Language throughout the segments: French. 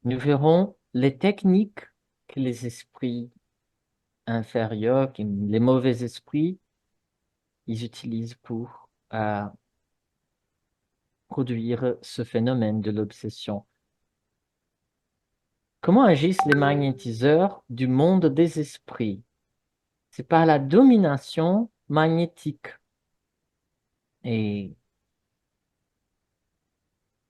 Nous verrons les techniques que les esprits inférieurs, les mauvais esprits, ils utilisent pour produire ce phénomène de l'obsession. Comment agissent les magnétiseurs du monde des esprits? C'est par la domination magnétique. Et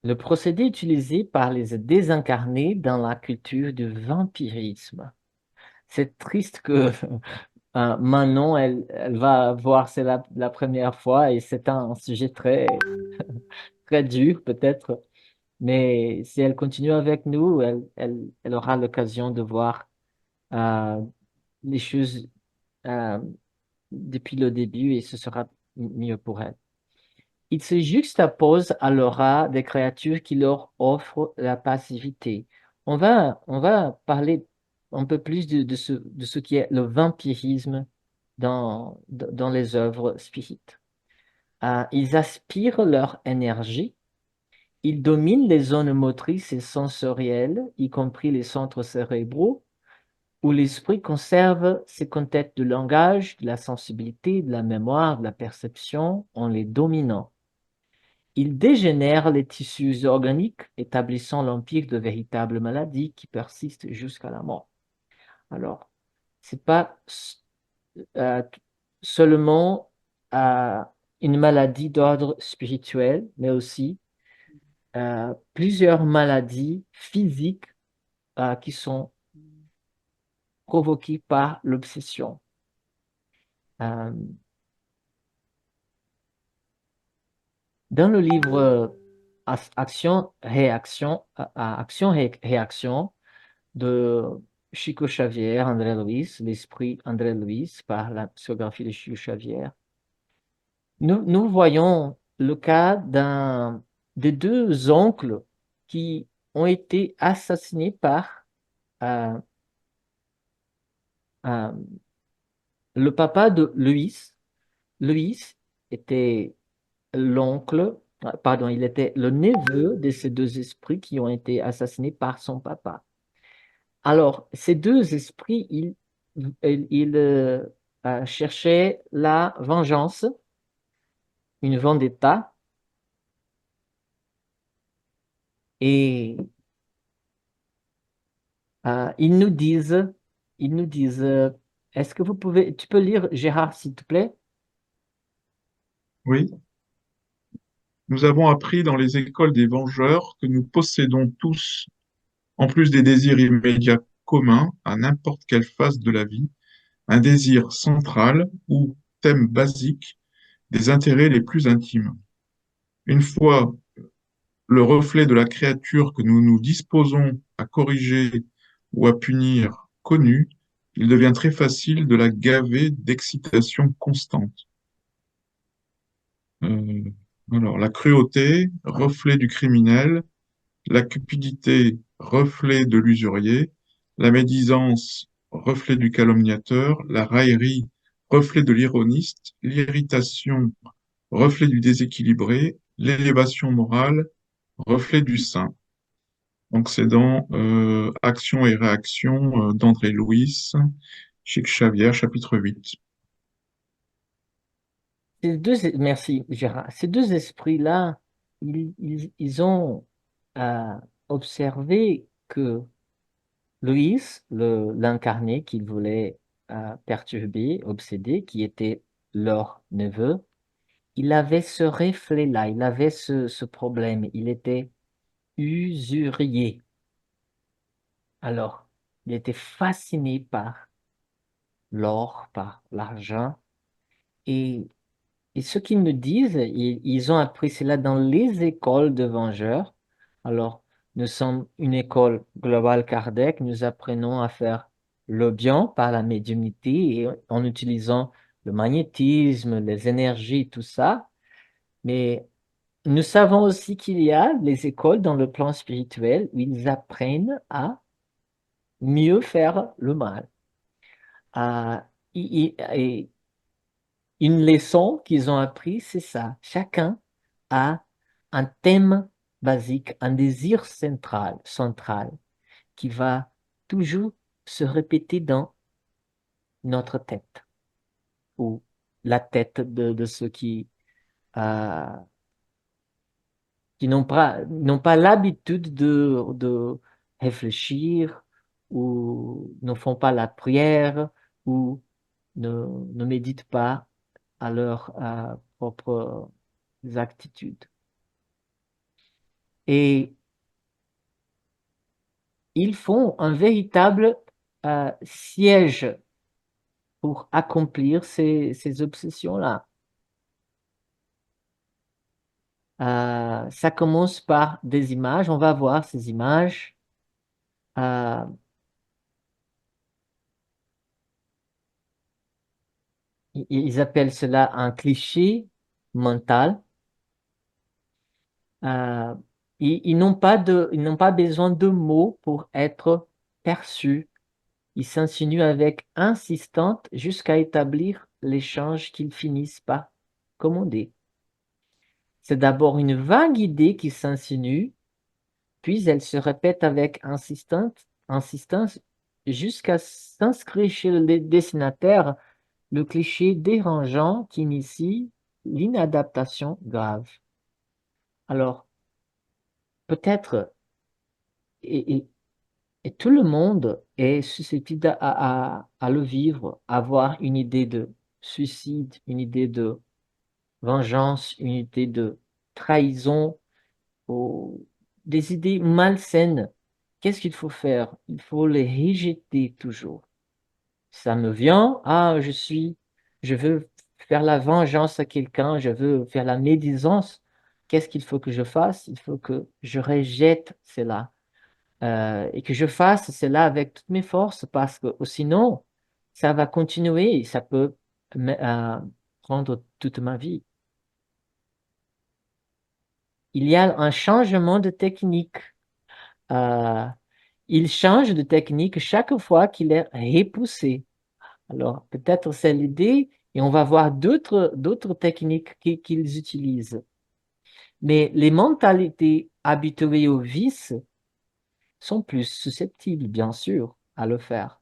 le procédé utilisé par les désincarnés dans la culture du vampirisme. C'est triste que Manon, elle va voir, c'est la première fois et c'est un sujet très dur peut-être, mais si elle continue avec nous, elle aura l'occasion de voir euh, les choses euh, depuis le début et ce sera mieux pour elle. Ils se juxtaposent à l'aura des créatures qui leur offrent la passivité. On va parler un peu plus de ce qui est le vampirisme dans les œuvres spirites. Ils aspirent leur énergie, ils dominent les zones motrices et sensorielles, y compris les centres cérébraux, où l'esprit conserve ses conquêtes de langage, de la sensibilité, de la mémoire, de la perception, en les dominant. Il dégénère les tissus organiques, établissant l'empire de véritables maladies qui persistent jusqu'à la mort. Alors, c'est pas euh, seulement euh, une maladie d'ordre spirituel, mais aussi plusieurs maladies physiques qui sont provoquées par l'obsession. Euh, dans le livre Action-Réaction de Chico Xavier, André Luis, l'esprit André Luis, par la psychographie de Chico Xavier, nous voyons le cas des deux oncles qui ont été assassinés par euh, euh, le papa de Luis. Luis était pardon, il était le neveu de ces deux esprits qui ont été assassinés par son papa. Alors, ces deux esprits, ils cherchaient la vengeance, une vendetta, et euh, ils nous disent, ils nous disent, est-ce que tu peux lire Gérard, s'il te plaît? Oui, nous avons appris dans les écoles des vengeurs que nous possédons tous, en plus des désirs immédiats communs à n'importe quelle phase de la vie, un désir central ou thème basique des intérêts les plus intimes. Une fois le reflet de la créature que nous nous disposons à corriger ou à punir connu, il devient très facile de la gaver d'excitation constante. Euh, alors, la cruauté, reflet du criminel, la cupidité, reflet de l'usurier, la médisance, reflet du calomniateur, la raillerie, reflet de l'ironiste, l'irritation, reflet du déséquilibré, l'élévation morale, reflet du saint. Donc c'est dans Action et réaction d'André Louis, chez Xavier, chapitre 8. Merci, Gérard. Ces deux esprits-là, ils ont euh, observé que Louis, l'incarné qu'ils voulaient perturber, obséder, qui était leur neveu, il avait ce reflet-là, il avait ce problème, il était usurier. Alors, il était fasciné par l'or, par l'argent, et, et ce qu'ils nous disent, ils ont appris cela dans les écoles de vengeurs. Alors, nous sommes une école globale Kardec, nous apprenons à faire le bien par la médiumnité et en utilisant le magnétisme, les énergies, tout ça. Mais nous savons aussi qu'il y a les écoles dans le plan spirituel où ils apprennent à mieux faire le mal. Et une leçon qu'ils ont appris, c'est ça. Chacun a un thème basique, un désir central. qui va toujours se répéter dans notre tête ou la tête de ceux euh, qui n'ont pas l'habitude de réfléchir ou ne font pas la prière ou ne, ne méditent pas à leurs propres attitudes. Et ils font un véritable siège pour accomplir ces obsessions-là. Ça commence par des images, on va voir ces images. Euh, ils appellent cela un cliché mental. Euh, ils n'ont pas besoin de mots pour être perçus. Ils s'insinuent avec insistance jusqu'à établir l'échange qu'ils finissent par commander. C'est d'abord une vague idée qui s'insinue, puis elle se répète avec insistance jusqu'à s'inscrire chez le dessinateur, le cliché dérangeant qui initie l'inadaptation grave. Alors, peut-être, et, et- et tout le monde est susceptible à le vivre, avoir une idée de suicide, une idée de vengeance, une idée de trahison, ou des idées malsaines. Qu'est-ce qu'il faut faire? Il faut les rejeter toujours. Ça me vient, je veux faire la vengeance à quelqu'un, je veux faire la médisance. Qu'est-ce qu'il faut que je fasse? Il faut que je rejette cela et que je fasse cela avec toutes mes forces parce que sinon, ça va continuer, ça peut prendre toute ma vie. Il y a un changement de technique. Euh, il change de technique chaque fois qu'il est repoussé. Alors, peut-être c'est l'idée, et on va voir d'autres techniques qu'ils utilisent. Mais les mentalités habituées au vice sont plus susceptibles, bien sûr, à le faire.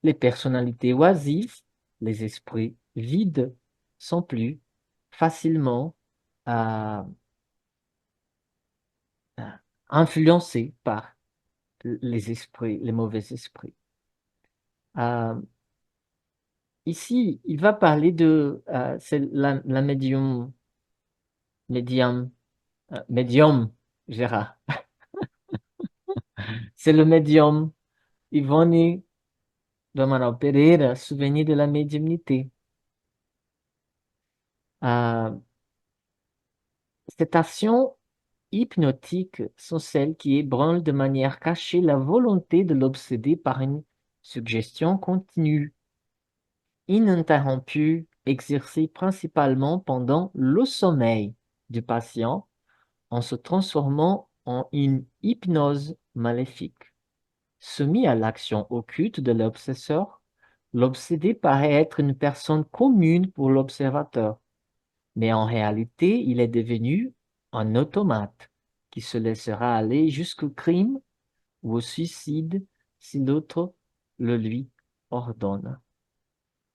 Les personnalités oisives, les esprits vides, sont plus facilement euh, euh, influencés par les esprits, les mauvais esprits. Euh, Ici, il va parler c'est la médium, médium, Gérard. C'est le médium Ivone do Amaral Pereira, souvenir de la médiumnité. Euh, Cette action hypnotique sont celles qui ébranlent de manière cachée la volonté de l'obsédé par une suggestion continue, ininterrompue, exercée principalement pendant le sommeil du patient en se transformant en une hypnose maléfique. Soumis à l'action occulte de l'obsesseur, l'obsédé paraît être une personne commune pour l'observateur, mais en réalité, il est devenu un automate qui se laissera aller jusqu'au crime ou au suicide si l'autre le lui ordonne.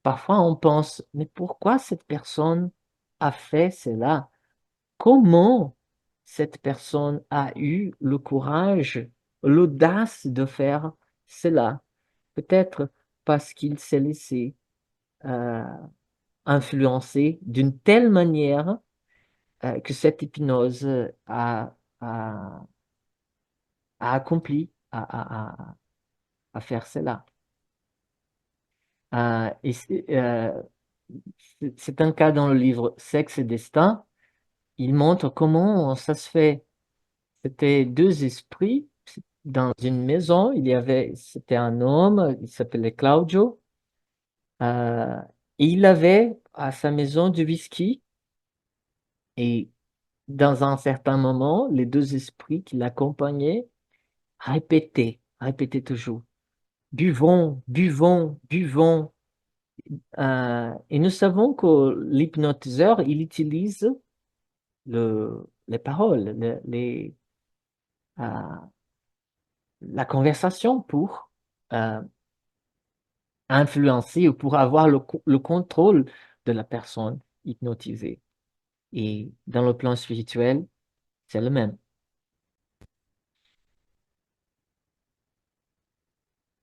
Parfois, on pense, mais pourquoi cette personne a fait cela? Comment cette personne a eu le courage, l'audace de faire cela? Peut-être parce qu'il s'est laissé euh, influencer d'une telle manière que cette hypnose a accompli à faire cela. Et c'est un cas dans le livre Sexe et Destin. Il montre comment ça se fait. C'était deux esprits dans une maison. C'était un homme, il s'appelait Claudio, euh, et il avait à sa maison du whisky. Et dans un certain moment, les deux esprits qui l'accompagnaient répétaient toujours, buvons, buvons, buvons. Et nous savons que l'hypnotiseur, il utilise les paroles, euh, la conversation pour euh, influencer ou pour avoir le contrôle de la personne hypnotisée. Et dans le plan spirituel, c'est le même.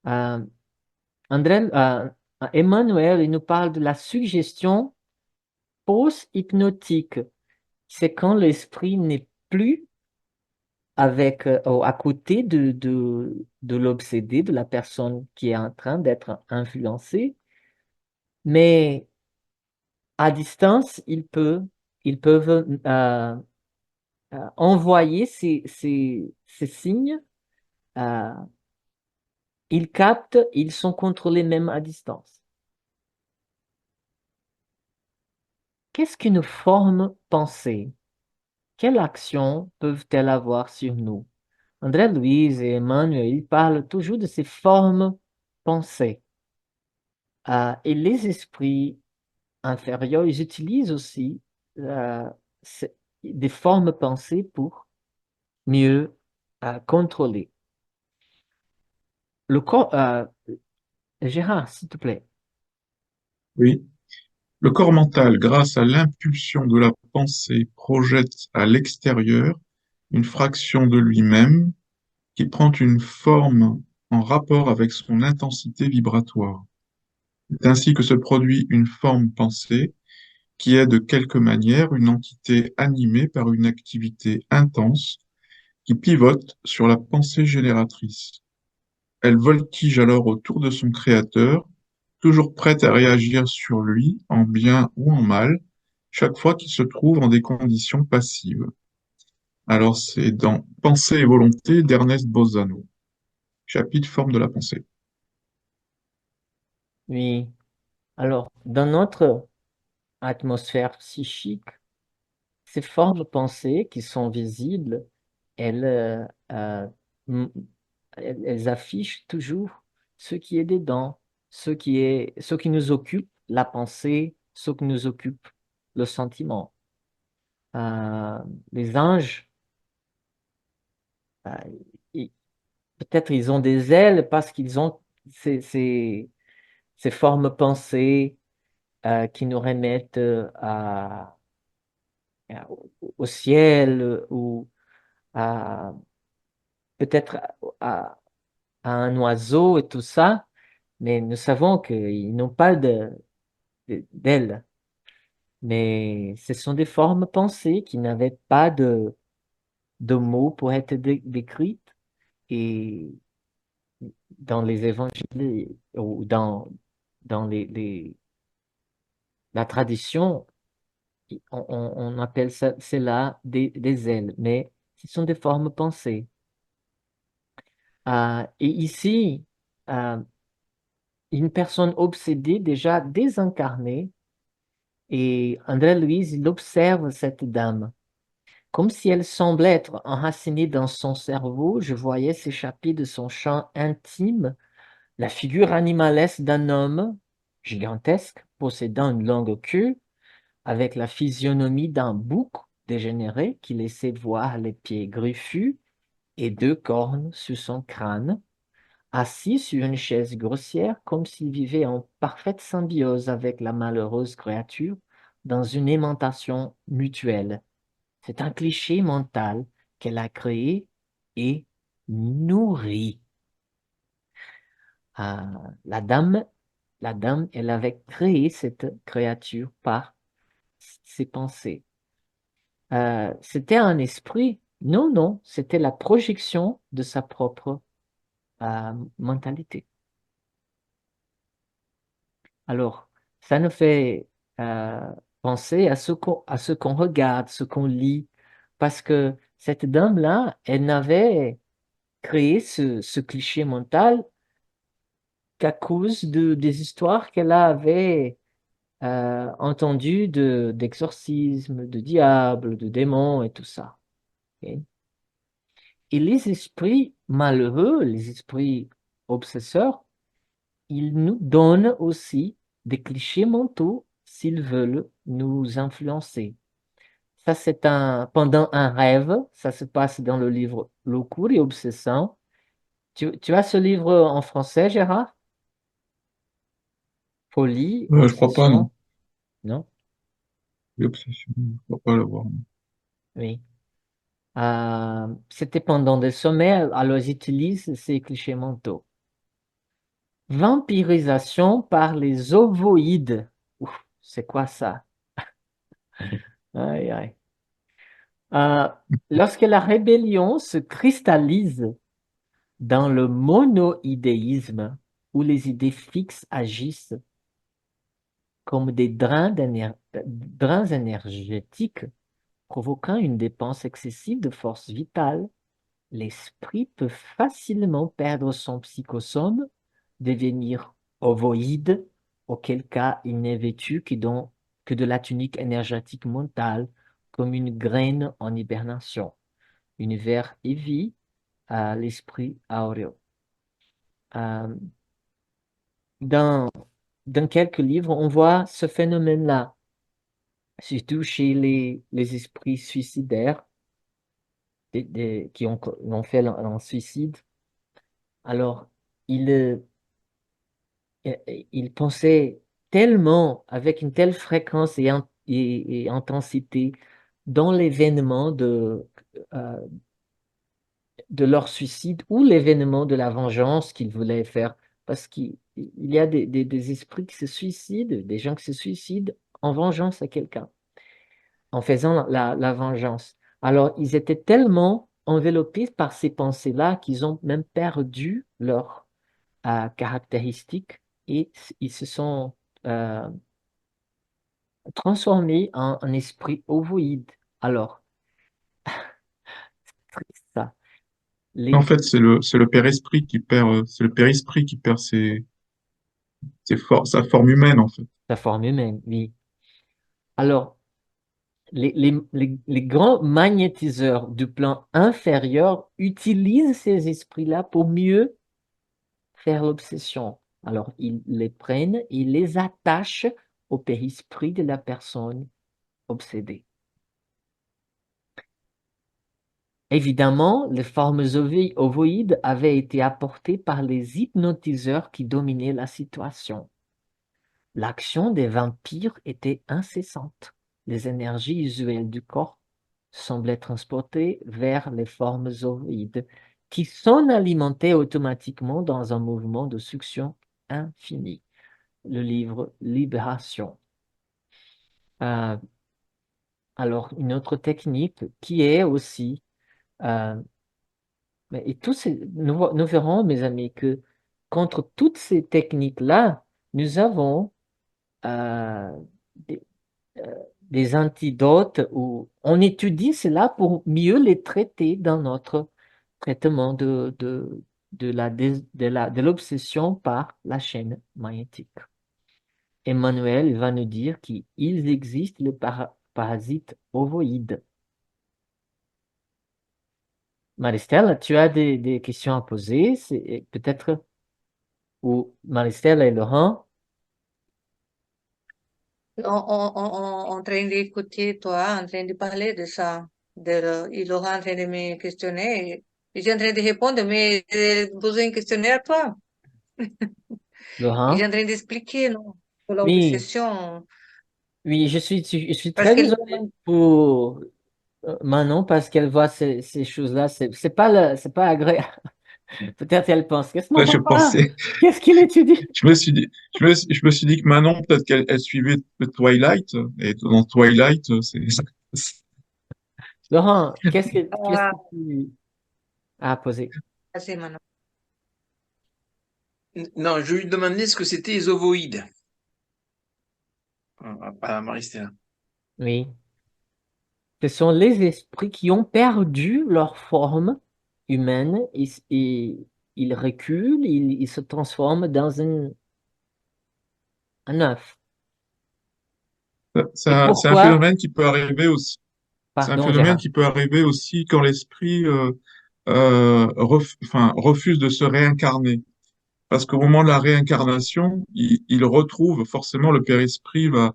Euh, André, Emmanuel, il nous parle de la suggestion post-hypnotique. C'est quand l'esprit n'est plus à côté de l'obsédé, de la personne qui est en train d'être influencée, mais à distance, ils peuvent envoyer ces signes. euh, Ils captent, ils sont contrôlés même à distance. Qu'est-ce qu'une forme pensée? Quelle action peuvent-elles avoir sur nous? André-Louise et Emmanuel, ils parlent toujours de ces formes pensées. Et les esprits inférieurs, ils utilisent aussi euh, ce- des formes pensées pour mieux contrôler. Le corps, Gérard, s'il te plaît. Oui. Le corps mental, grâce à l'impulsion de la pensée, projette à l'extérieur une fraction de lui-même qui prend une forme en rapport avec son intensité vibratoire. C'est ainsi que se produit une forme pensée qui est de quelque manière une entité animée par une activité intense qui pivote sur la pensée génératrice. Elle voltige alors autour de son créateur, toujours prête à réagir sur lui, en bien ou en mal, chaque fois qu'il se trouve en des conditions passives. Alors c'est dans Pensée et volonté d'Ernest Bozano, chapitre Forme de la pensée. Oui. Alors, dans notre atmosphère psychique, ces formes pensées qui sont visibles, elles, m- elles affichent toujours ce qui est dedans, ce qui nous occupe, la pensée, ce qui nous occupe, le sentiment. Euh, les anges, euh, ils- peut-être ils ont des ailes parce qu'ils ont ces formes pensées qui nous remettent au ciel ou à peut-être à, à un oiseau et tout ça, mais nous savons qu'ils n'ont pas d'ailes. Mais ce sont des formes pensées qui n'avaient pas de mots pour être décrites. Et dans les évangiles ou dans la tradition, on appelle ça, cela des ailes, mais ce sont des formes pensées. Et ici, euh, une personne obsédée, déjà désincarnée, et André-Louise, il observe cette dame. Comme si elle semblait être enracinée dans son cerveau, je voyais s'échapper de son champ intime la figure animalesque d'un homme gigantesque, possédant une longue queue, avec la physionomie d'un bouc dégénéré qui laissait voir les pieds griffus et deux cornes sur son crâne, assis sur une chaise grossière comme s'il vivait en parfaite symbiose avec la malheureuse créature dans une aimantation mutuelle. C'est un cliché mental qu'elle a créé et nourri. Ah, la dame, la dame, elle avait créé cette créature par ses pensées. C'était un esprit? Non, non, c'était la projection de sa propre mentalité. Alors, ça nous fait euh, penser à à ce qu'on regarde, ce qu'on lit, parce que cette dame-là, elle n'avait créé ce cliché mental qu'à cause des histoires qu'elle avait entendues d'exorcisme, de diable, de démons et tout ça. Ok. Et les esprits malheureux, les esprits obsesseurs, ils nous donnent aussi des clichés mentaux s'ils veulent nous influencer. Ça, pendant un rêve, ça se passe dans le livre Loucure et Obsession. Tu as ce livre en français, Gérard? Folie, Je crois pas, obsession, non. non? L'obsession, je crois pas l'avoir. Non. Oui. C'était pendant des sommets, alors ils utilisent ces clichés mentaux. Vampirisation par les ovoïdes. Ouf, c'est quoi ça? Aïe, aïe. Euh, Lorsque la rébellion se cristallise dans le monoïdéisme, où les idées fixes agissent comme des drains énergétiques, provoquant une dépense excessive de force vitale, l'esprit peut facilement perdre son psychosome, devenir ovoïde, auquel cas il n'est vêtu que de la tunique énergétique mentale, comme une graine en hibernation. Univers et vie à l'esprit auréole. Euh, dans, dans quelques livres, on voit ce phénomène-là, surtout chez les esprits suicidaires qui ont fait un suicide. Alors, ils, ils pensaient tellement, avec une telle fréquence et intensité, dans l'événement euh, de leur suicide ou l'événement de la vengeance qu'ils voulaient faire. Parce qu'il y a des esprits qui se suicident, des gens qui se suicident en vengeance à quelqu'un, en faisant la vengeance. Alors, ils étaient tellement enveloppés par ces pensées-là qu'ils ont même perdu leurs caractéristiques et ils se sont euh, transformés en un esprit ovoïde. Alors, triste ça. En Les, fait, c'est le père-esprit qui perd, c'est le père-esprit qui perd sa forme humaine, en fait. la forme humaine, oui. Alors, les grands magnétiseurs du plan inférieur utilisent ces esprits-là pour mieux faire l'obsession. Alors, ils les prennent et les attachent au périsprit de la personne obsédée. Évidemment, les formes ovoïdes avaient été apportées par les hypnotiseurs qui dominaient la situation. L'action des vampires était incessante. Les énergies usuelles du corps semblaient transportées vers les formes ovoïdes qui s'en alimentaient automatiquement dans un mouvement de succion infini. Le livre Libération. Euh, alors, une autre technique qui est aussi, euh, et nous verrons, mes amis, que contre toutes ces techniques-là, nous avons euh, des, des antidotes où on étudie cela pour mieux les traiter dans notre traitement de l'obsession par la chaîne magnétique. Emmanuel va nous dire qu'il existe le parasite ovoïde. Maristelle, tu as des questions à poser, peut-être, ou Maristelle et Laurent, En train d'écouter toi, en train de parler de ça, il aura en train de me questionner. Je suis en train de répondre, mais j'ai besoin de questionner à toi. Il est Laurent? en train d'expliquer, non, pour Oui, l'obsession, oui, je suis parce très que désolé pour Manon parce qu'elle voit ces choses-là. C'est pas agréable. Peut-être elle pense, qu'est-ce que mon Ouais, je papa? pensais, Qu'est-ce qu'il étudie? je me suis dit que Manon, peut-être qu'elle suivait le Twilight, et dans Twilight, Laurent, qu'est-ce ah, que tu as posé? c'est maintenant. Non, je lui demandais ce que c'était les ovoïdes. À Marie-Stella. Oui. Ce sont les esprits qui ont perdu leur forme humaine et ils reculent, ils se transforment dans un œuf. c'est Et un pourquoi? phénomène qui peut arriver aussi. C'est un Pardon, phénomène Gérard. qui peut arriver aussi quand l'esprit refuse de se réincarner. Parce qu'au moment de la réincarnation, il retrouve, forcément, le père-esprit va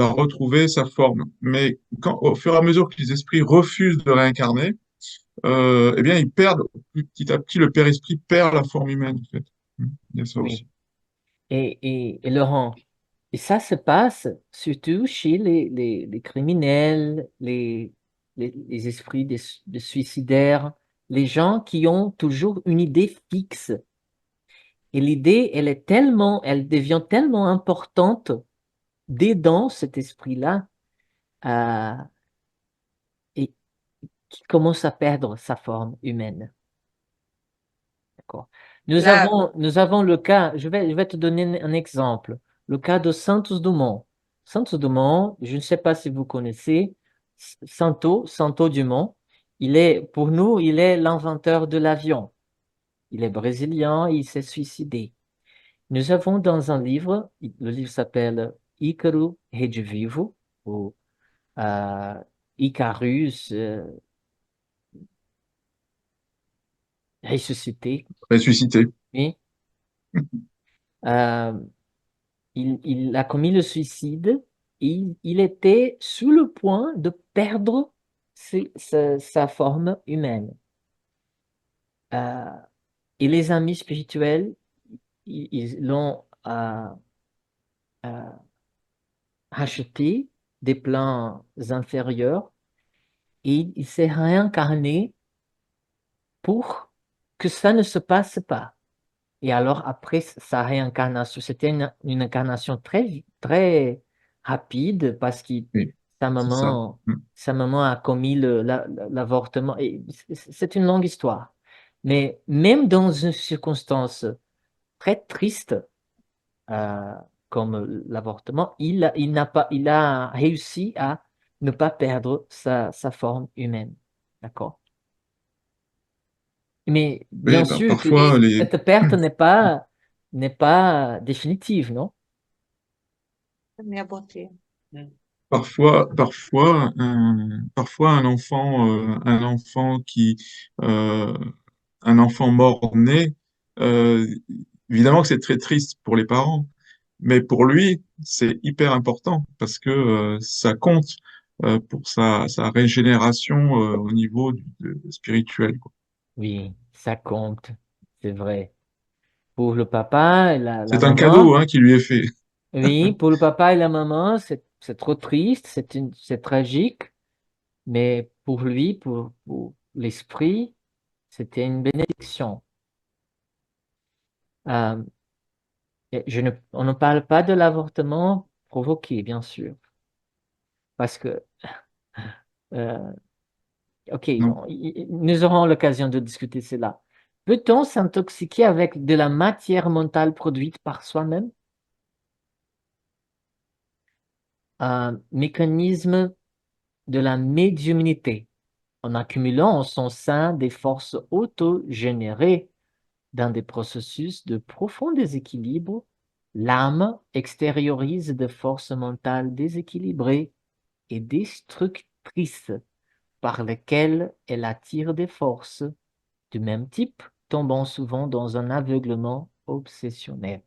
retrouver sa forme. Mais au fur et à mesure que les esprits refusent de réincarner, eh bien, ils perdent, petit à petit, le Père-Esprit perd la forme humaine, en fait. Il y a ça Oui. aussi. Et Laurent, et ça se passe surtout chez les criminels, les esprits de suicidaires, les gens qui ont toujours une idée fixe. Et l'idée, elle devient tellement importante dès dans cet esprit-là, euh, et qui commence à perdre sa forme humaine. D'accord. Claro, Nous avons le cas, je vais te donner un exemple, le cas de Santos Dumont. Santos Dumont, je ne sais pas si vous connaissez, Santos Dumont, pour nous, il est l'inventeur de l'avion. Il est brésilien, il s'est suicidé. Nous avons dans un livre, le livre s'appelle Ícaro Redivivo, ou euh, Icarus ressuscité. Ressuscité. Oui. Euh, il a commis le suicide et il était sous le point de perdre sa forme humaine. Euh, et les amis spirituels, ils l'ont euh, racheté des plans inférieurs et il s'est réincarné pour que ça ne se passe pas. Et alors, après sa réincarnation, c'était une incarnation très, très rapide parce que Oui, sa c'est ça. maman, sa maman a commis l'avortement. Et c'est une longue histoire. Mais même dans une circonstance très triste, euh, comme l'avortement, il a réussi à ne pas perdre sa forme humaine. D'accord? Mais Oui, bien ben, sûr que parfois, cette perte n'est pas définitive, non? minha botinha. parfois un enfant euh, un enfant mort-né, euh, évidemment que c'est très triste pour les parents, mais pour lui, c'est hyper important parce que ça compte pour sa régénération au niveau spirituel, quoi. Oui, ça compte, c'est vrai. Pour le papa et la C'est un cadeau, maman, hein, qui lui est fait. oui, pour le papa et la maman, c'est trop triste, c'est tragique, mais pour lui, pour l'esprit, c'était une bénédiction. Euh, et on ne parle pas de l'avortement provoqué, bien sûr, parce que euh, ok, Non. nous aurons l'occasion de discuter cela. Peut-on s'intoxiquer avec de la matière mentale produite par soi-même? Un mécanisme de la médiumnité, en accumulant en son sein des forces auto-générées dans des processus de profond déséquilibre, l'âme extériorise des forces mentales déséquilibrées et destructrices par lesquelles elle attire des forces du même type, tombant souvent dans un aveuglement obsessionnel.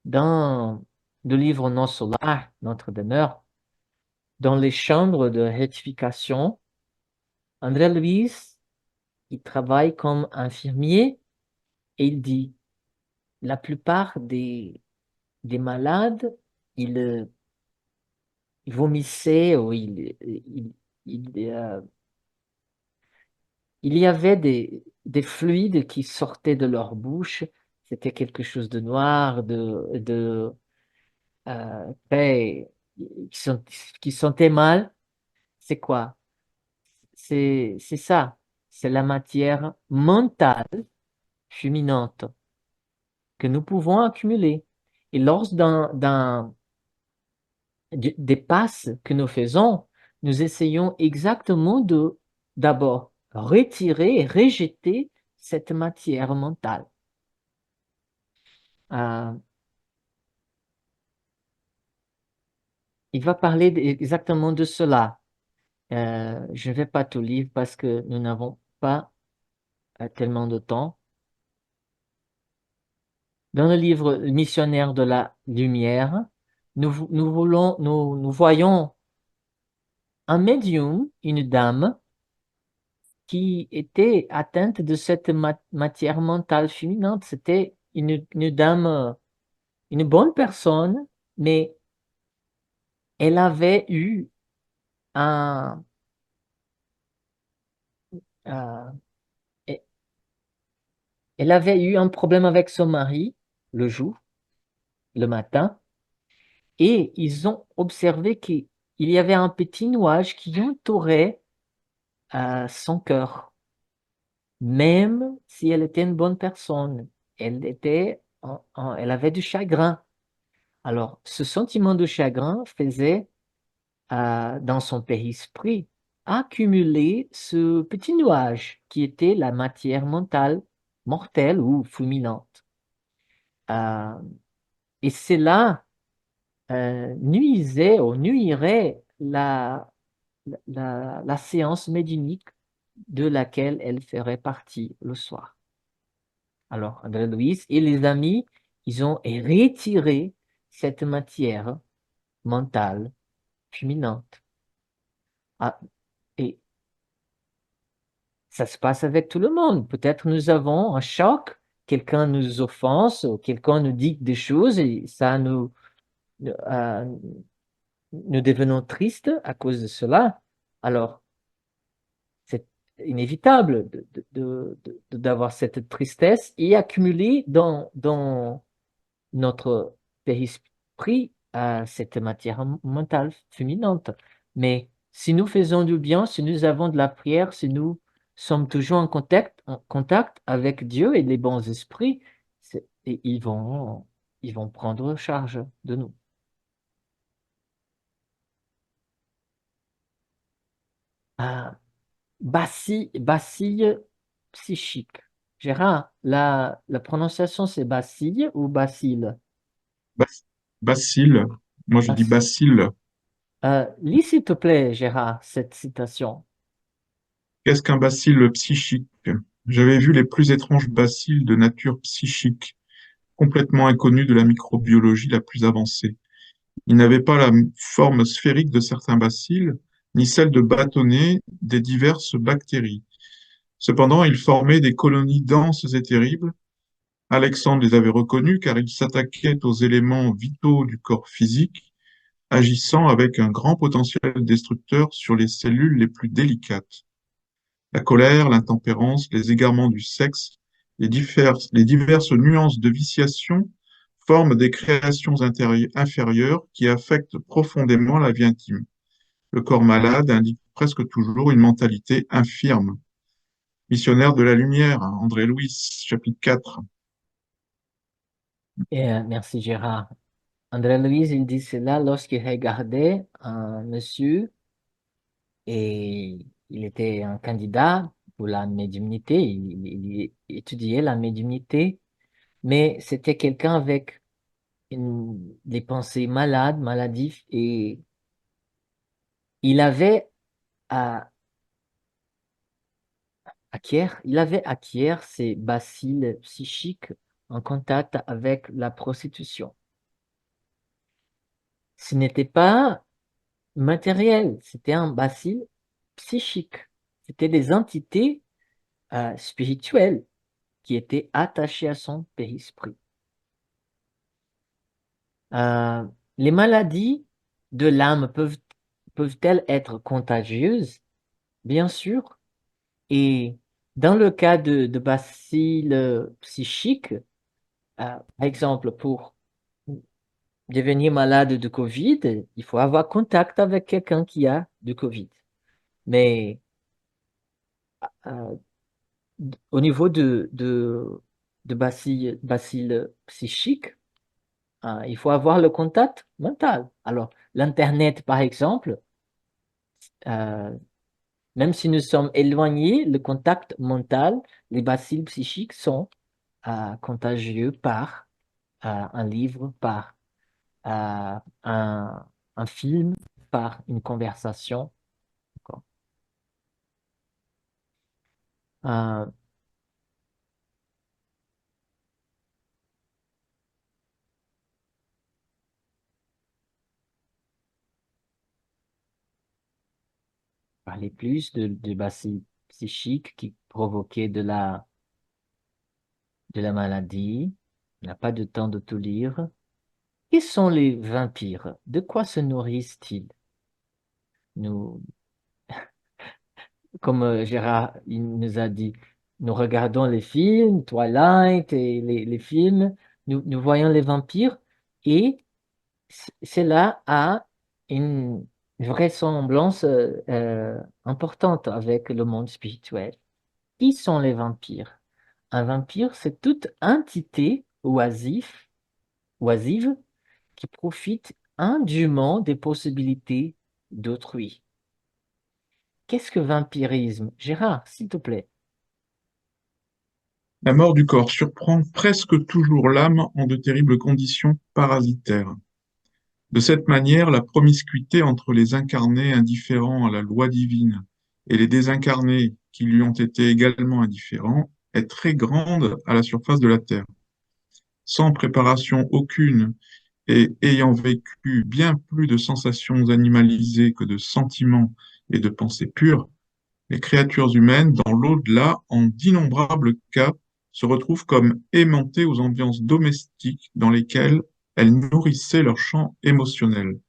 Dans le livre Non Solar, Notre demeure, dans les chambres de rectification, André Luis, il travaille comme infirmier et il dit, la plupart des malades, ils vomissaient ou il y avait des fluides qui sortaient de leur bouche. C'était quelque chose de noir, très, qui sentait mal. C'est quoi? C'est ça. C'est la matière mentale fulminante que nous pouvons accumuler. Et lors des passes que nous faisons, nous essayons exactement de d'abord retirer et rejeter cette matière mentale. Euh, il va parler exactement de cela. Je ne vais pas tout lire parce que nous n'avons pas tellement de temps. Dans le livre Missionnaire de la lumière, nous voyons un médium, une dame, qui était atteinte de cette matière mentale fulminante. C'était une dame, une bonne personne, mais elle avait eu un, euh, e- elle avait eu un problème avec son mari le jour, le matin, et ils ont observé qu'il y avait un petit nuage qui entourait son cœur, même si elle était une bonne personne. Elle était, elle avait du chagrin. Alors, ce sentiment de chagrin faisait, dans son périsprit, accumuler ce petit nuage qui était la matière mentale mortelle ou fulminante. Euh, et cela nuisait ou nuirait la séance médinique de laquelle elle ferait partie le soir. Alors, André Louise et les amis, ils ont retiré cette matière mentale fulminante. Ah, et ça se passe avec tout le monde. Peut-être nous avons un choc, quelqu'un nous offense, ou quelqu'un nous dit des choses et ça nous devenons tristes à cause de cela. Alors, c'est inévitable d'avoir cette tristesse et accumuler dans notre périsprit cette matière mentale fulminante. Mais si nous faisons du bien, si nous avons de la prière, si nous sommes toujours en contact avec Dieu et les bons esprits, et ils vont prendre charge de nous. Ah, bacille psychique. Gérard, la prononciation c'est bacille ou bacille? Bas- Bacille, moi je dis Bacille. bacille. Lis s'il te plaît, Gérard, cette citation. Qu'est-ce qu'un bacille psychique? J'avais vu les plus étranges bacilles de nature psychique, complètement inconnus de la microbiologie la plus avancée. Ils n'avaient pas la forme sphérique de certains bacilles, ni celle de bâtonnets des diverses bactéries. Cependant, ils formaient des colonies denses et terribles. Alexandre les avait reconnus car ils s'attaquaient aux éléments vitaux du corps physique, agissant avec un grand potentiel destructeur sur les cellules les plus délicates. La colère, l'intempérance, les égarements du sexe, les diverses nuances de viciation forment des créations inférieures qui affectent profondément la vie intime. Le corps malade indique presque toujours une mentalité infirme. Missionnaire de la lumière, André Louis, chapitre 4. Et, merci, Gérard. André Louise, il dit cela lorsqu'il regardait un monsieur et il était un candidat pour la médiumnité, il étudiait la médiumnité, mais c'était quelqu'un avec des pensées malades, maladives, et il avait à il avait acquiert ces bacilles psychiques en contact avec la prostitution. Ce n'était pas matériel, c'était un bacille psychique. C'était des entités spirituelles qui étaient attachées à son périsprit. Euh, les maladies de l'âme peuvent-elles être contagieuses? Bien sûr. Et dans le cas de bacilles psychiques, par exemple, pour devenir malade de Covid, il faut avoir contact avec quelqu'un qui a du Covid. Mais euh, au niveau de bacilles psychiques, il faut avoir le contact mental. Alors, l'Internet, par exemple, euh, même si nous sommes éloignés, le contact mental, les bacilles psychiques sont contagieux par un livre, par un film, par une conversation. D'accord. Euh, Parler plus de bacilles psychique qui provoquait de la maladie. On n'a pas de temps de tout lire. Qui sont les vampires? De quoi se nourrissent-ils? Nous, comme Gérard il nous a dit, nous regardons les films, Twilight et les films, nous voyons les vampires et cela a une vraisemblance importante avec le monde spirituel. Qui sont les vampires? Un vampire, c'est toute entité oisive qui profite indûment des possibilités d'autrui. Qu'est-ce que vampirisme? Gérard, s'il te plaît. La mort du corps surprend presque toujours l'âme en de terribles conditions parasitaires. De cette manière, la promiscuité entre les incarnés indifférents à la loi divine et les désincarnés qui lui ont été également indifférents est très grande à la surface de la Terre. Sans préparation aucune et ayant vécu bien plus de sensations animalisées que de sentiments et de pensées pures, les créatures humaines, dans l'au-delà, en d'innombrables cas, se retrouvent comme aimantées aux ambiances domestiques dans lesquelles elles nourrissaient leur champ émotionnel.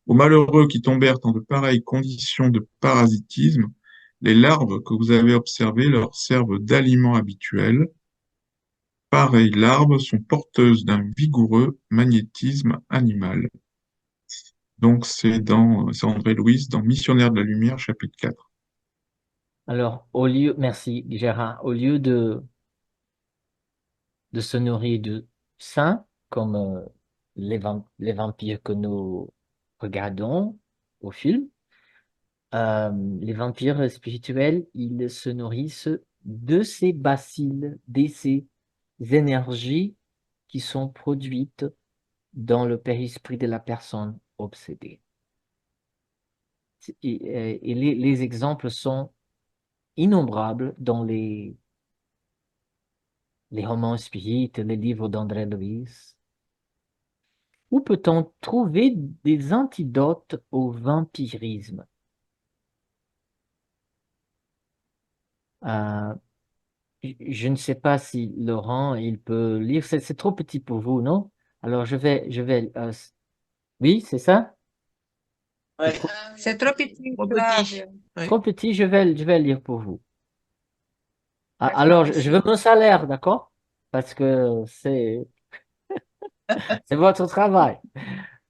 Aux malheureux qui tombèrent en de pareilles conditions de parasitisme, les larves que vous avez observées leur servent d'aliment habituel. Pareilles larves sont porteuses d'un vigoureux magnétisme animal. Donc c'est André Louis dans Missionnaire de la Lumière, chapitre 4. Alors, merci Gérard, au lieu de se nourrir de saints, comme les vampires que nous regardons au film, les vampires spirituels, ils se nourrissent de ces bacilles, de ces énergies qui sont produites dans le périsprit de la personne obsédée. Et les exemples sont innombrables dans les romans spirites, les livres d'André Louis. Où peut-on trouver des antidotes au vampirisme? Euh, je ne sais pas si Laurent, il peut lire. C'est trop petit pour vous, non? Alors, oui, c'est ça? C'est Ouais. trop, C'est trop petit, Trop grave. petit. Ouais. trop petit, je vais lire pour vous. D'accord, Alors, je merci. veux mon salaire, d'accord? Parce que c'est votre travail.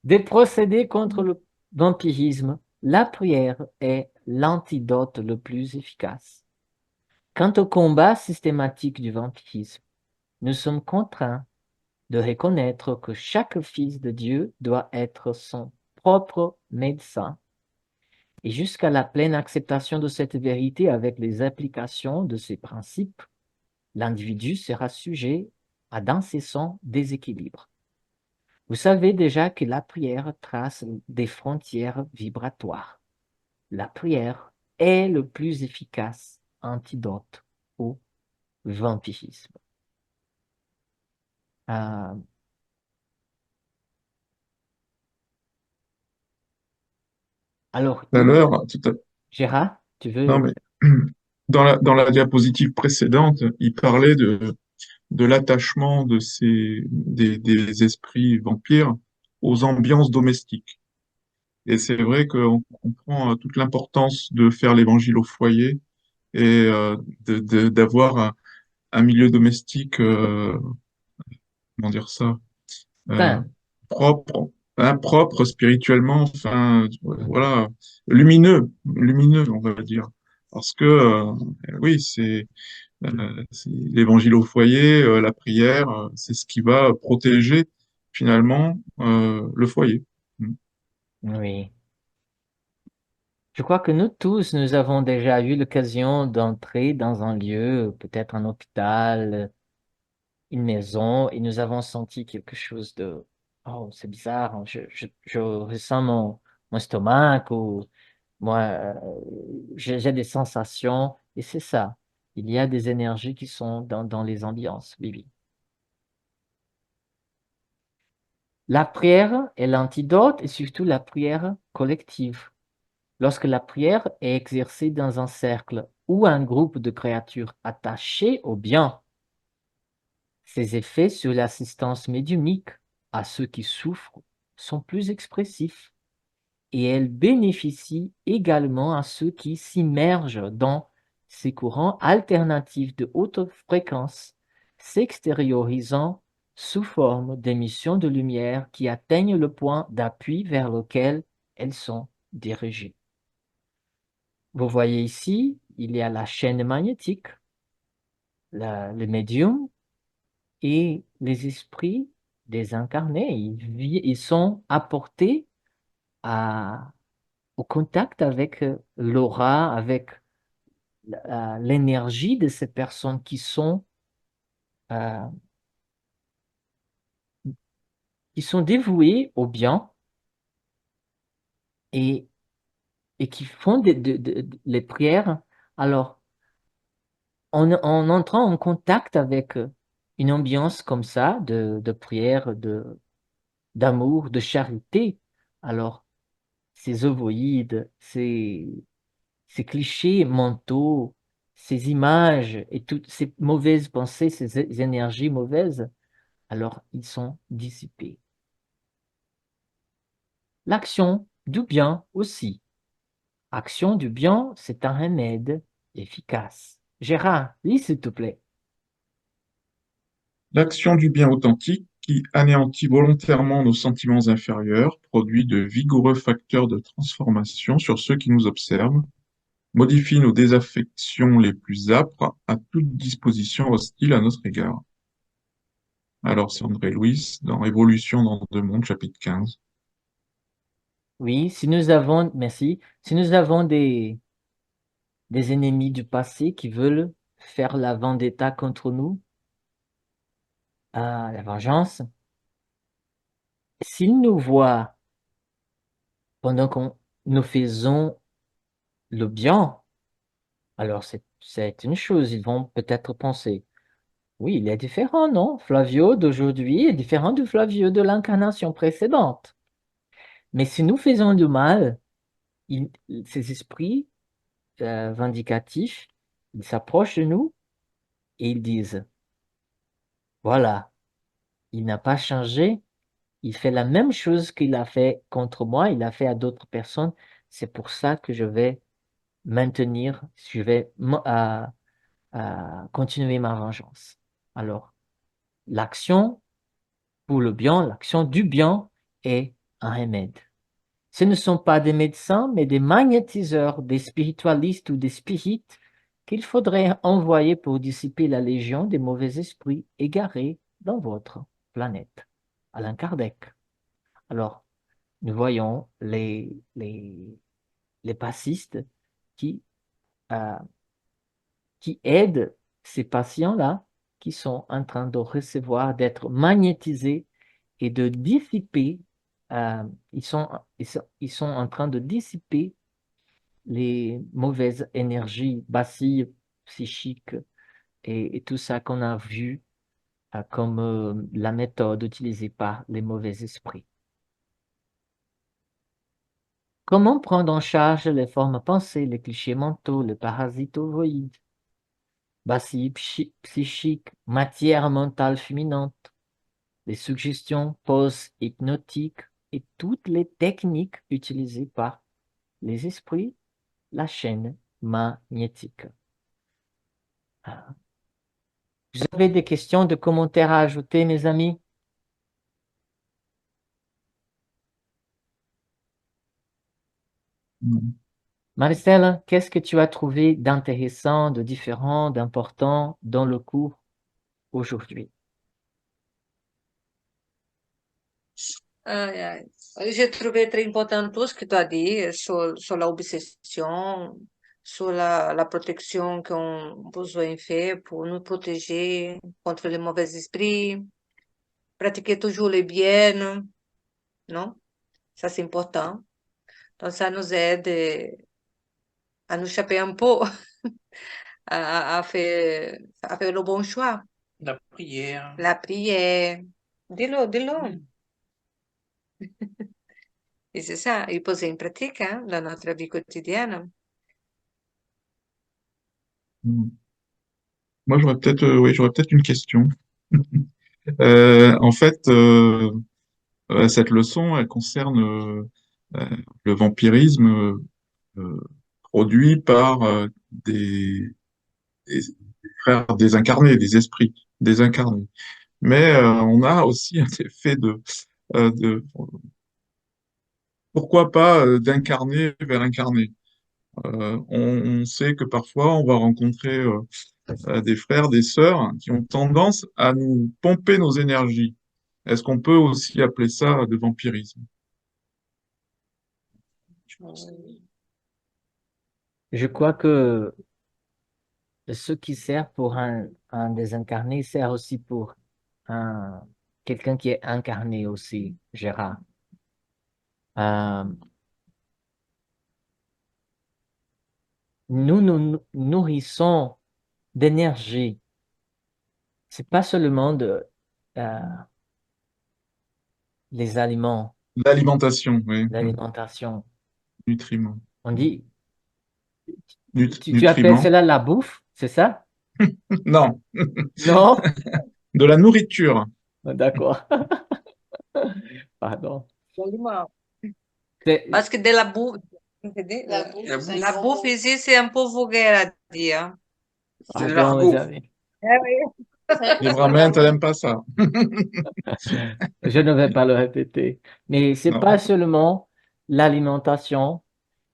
Des procédés contre le vampirisme, la prière est l'antidote le plus efficace. Quant au combat systématique du vampirisme, nous sommes contraints de reconnaître que chaque fils de Dieu doit être son propre médecin. Et jusqu'à la pleine acceptation de cette vérité avec les applications de ces principes, l'individu sera sujet à d'incessants déséquilibres. Vous savez déjà que la prière trace des frontières vibratoires. La prière est le plus efficace antidote au vampirisme. Euh, alors, Tout à l'heure, Gérard, tu non, veux... mais dans la diapositive précédente, il parlait de l'attachement des esprits vampires aux ambiances domestiques. Et c'est vrai qu'on comprend toute l'importance de faire l'évangile au foyer et d'avoir un milieu domestique, comment dire ça, euh, Enfin, propre, propre spirituellement, enfin, voilà, lumineux, on va dire. Parce que, oui, c'est l'évangile au foyer, la prière, c'est ce qui va protéger finalement le foyer. oui. Je crois que nous tous, nous avons déjà eu l'occasion d'entrer dans un lieu, peut-être un hôpital, une maison, et nous avons senti quelque chose de... Oh, c'est bizarre, hein, je ressens mon estomac ou moi, j'ai des sensations, et c'est ça. Il y a des énergies qui sont dans les ambiances, oui, oui. La prière est l'antidote et surtout la prière collective. Lorsque la prière est exercée dans un cercle ou un groupe de créatures attachées au bien. Ces effets sur l'assistance médiumnique à ceux qui souffrent sont plus expressifs et elles bénéficient également à ceux qui s'immergent dans ces courants alternatifs de haute fréquence, s'extériorisant sous forme d'émissions de lumière qui atteignent le point d'appui vers lequel elles sont dirigées. Vous voyez ici, il y a la chaîne magnétique, le médium et les esprits désincarnés. Ils sont apportés au contact avec l'aura, avec l'énergie de ces personnes euh, qui sont dévouées au bien et, et qui font les prières. Alors, en entrant en contact avec une ambiance comme ça, de prière, d'amour, de charité, alors ces ovoïdes, ces clichés mentaux, ces images et toutes ces mauvaises pensées, ces énergies mauvaises, alors ils sont dissipés. L'action du bien aussi. Action du bien, c'est un remède efficace. Gérard, lis s'il te plaît. L'action du bien authentique, qui anéantit volontairement nos sentiments inférieurs, produit de vigoureux facteurs de transformation sur ceux qui nous observent, modifie nos désaffections les plus âpres à toute disposition hostile à notre égard. Alors, c'est André Louis dans Évolution dans deux mondes, chapitre 15. Oui, si nous avons, merci, si nous avons des ennemis du passé qui veulent faire la vendetta contre nous, la vengeance, s'ils nous voient pendant que nous faisons le bien, alors c'est une chose, ils vont peut-être penser, oui, il est différent, non? Flavio d'aujourd'hui est différent du Flavio de l'incarnation précédente. Mais si nous faisons du mal, ces esprits vindicatifs, ils s'approchent de nous et ils disent, voilà, il n'a pas changé, il fait la même chose qu'il a fait contre moi, il a fait à d'autres personnes, c'est pour ça que je vais maintenir, je vais continuer ma vengeance. Alors, l'action pour le bien, l'action du bien est un remède. Ce ne sont pas des médecins, mais des magnétiseurs, des spiritualistes ou des spirites qu'il faudrait envoyer pour dissiper la légion des mauvais esprits égarés dans votre planète. Alain Kardec. Alors, nous voyons les passistes qui, euh, qui aident ces patients-là qui sont en train de recevoir, d'être magnétisés et de dissiper, ils sont en train de dissiper les mauvaises énergies, bacilles psychiques et tout ça qu'on a vu comme la méthode utilisée par les mauvais esprits. Comment prendre en charge les formes pensées, les clichés mentaux, les parasites ovoïdes, bacilles psychiques, matière mentale fulminante, les suggestions post-hypnotiques et toutes les techniques utilisées par les esprits, la chaîne magnétique. Vous avez des questions, des commentaires à ajouter, mes amis? Maricela, qu'est-ce que tu as trouvé d'intéressant, de différent, d'important dans le cours aujourd'hui? Ai, ai. J'ai trouvé très important tout ce que tu as dit sur l'obsession, sur la protection qu'on a besoin de faire pour nous protéger contre les mauvais esprits, pratiquer toujours le bien, non? Ça, c'est important. Donc, ça nous aide à nous échapper un peu, à faire le bon choix. La prière. La prière. Dis-le, dis-le. Et c'est ça, il poser en pratique hein, dans notre vie quotidienne. Hmm. Moi, j'aurais peut-être une question. En fait, cette leçon, elle concerne euh, le vampirisme euh, produit par des frères désincarnés, des esprits désincarnés. Mais on a aussi un effet de pourquoi pas d'incarner vers incarner. On sait que parfois on va rencontrer des frères, des sœurs qui ont tendance à nous pomper nos énergies. Est-ce qu'on peut aussi appeler ça de vampirisme? Je crois que ce qui sert pour un désincarné sert aussi pour un, quelqu'un qui est incarné aussi, Gérard. Euh, nous nous nourrissons d'énergie. C'est pas seulement euh, les aliments, L'alimentation, oui. l'alimentation. Nutriments. On dit, tu appelles Nutriments? cela la bouffe, c'est ça? Non, Non? de la nourriture. D'accord. Pardon. Aliment. C'est- Parce que de la bouffe, entendeu? La bouffe ici, c'est un peu vulgaire à dire. C'est de Pardon, mes l'argot. amis. Ah oui. Les Brahmins, elle n'aime pas ça. Je ne vais pas le répéter. Mais c'est Non. pas seulement l'alimentation,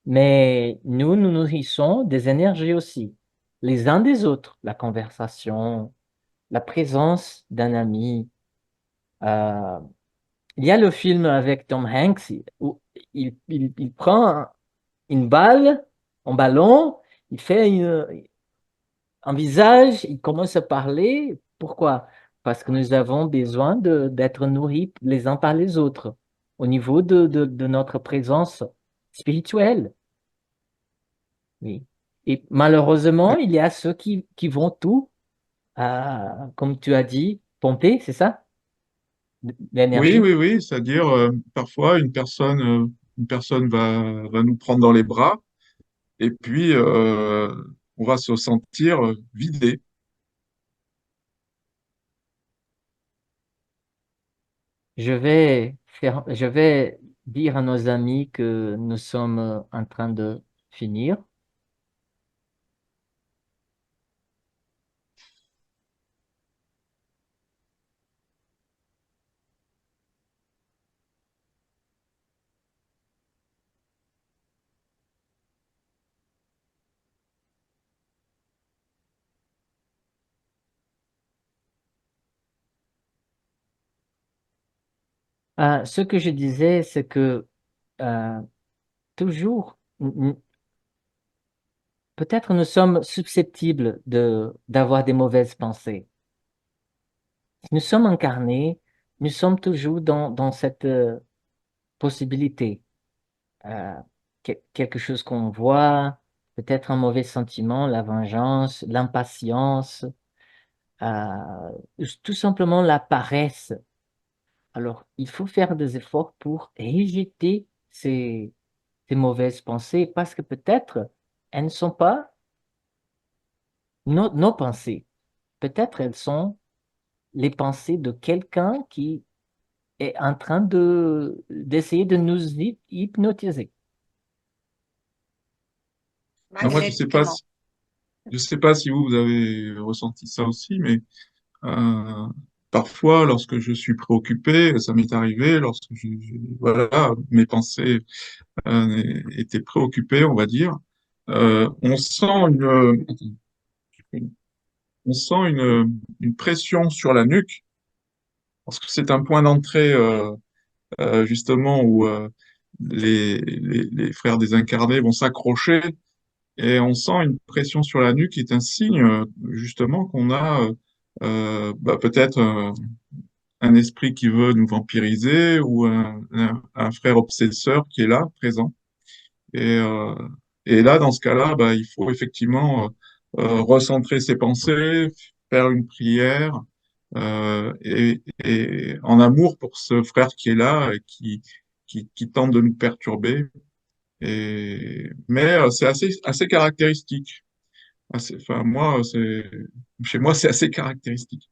mais nous nourrissons des énergies aussi, les uns des autres. La conversation, la présence d'un ami. Euh, il y a le film avec Tom Hanks où il prend une balle, un ballon, il fait un visage, il commence à parler. Pourquoi? Parce que nous avons besoin d'être nourris les uns par les autres au niveau de notre présence spirituelle. Oui. Et malheureusement, il y a ceux qui vont tout, comme tu as dit, pomper, c'est ça? Oui, L'énergie. oui, oui. C'est-à-dire, parfois, une personne va nous prendre dans les bras et puis on va se sentir vidé. Je vais dire à nos amis que nous sommes en train de finir. Ce que je disais, c'est que euh, toujours, peut-être nous sommes susceptibles d'avoir des mauvaises pensées. Si nous sommes incarnés, nous sommes toujours dans cette possibilité. Euh, quelque chose qu'on voit, peut-être un mauvais sentiment, la vengeance, l'impatience, tout simplement la paresse. Alors, il faut faire des efforts pour rejeter ces mauvaises pensées parce que peut-être elles ne sont pas nos pensées. Peut-être elles sont les pensées de quelqu'un qui est en train d'essayer de nous hypnotiser. Alors moi, Magnétiquement. je sais pas si vous avez ressenti ça aussi, mais Euh, parfois, lorsque je suis préoccupé, ça m'est arrivé, voilà, mes pensées étaient préoccupées, on va dire, on sent on sent une pression sur la nuque, parce que c'est un point d'entrée justement où les frères désincarnés vont s'accrocher, et on sent une pression sur la nuque qui est un signe justement qu'on a peut-être un esprit qui veut nous vampiriser ou un frère obsesseur qui est là, présent. Et, euh, et là, dans ce cas-là, bah, il faut effectivement recentrer ses pensées, faire une prière et en amour pour ce frère qui est là et qui tente de nous perturber. Mais c'est assez caractéristique. Enfin, moi, chez moi, c'est assez caractéristique.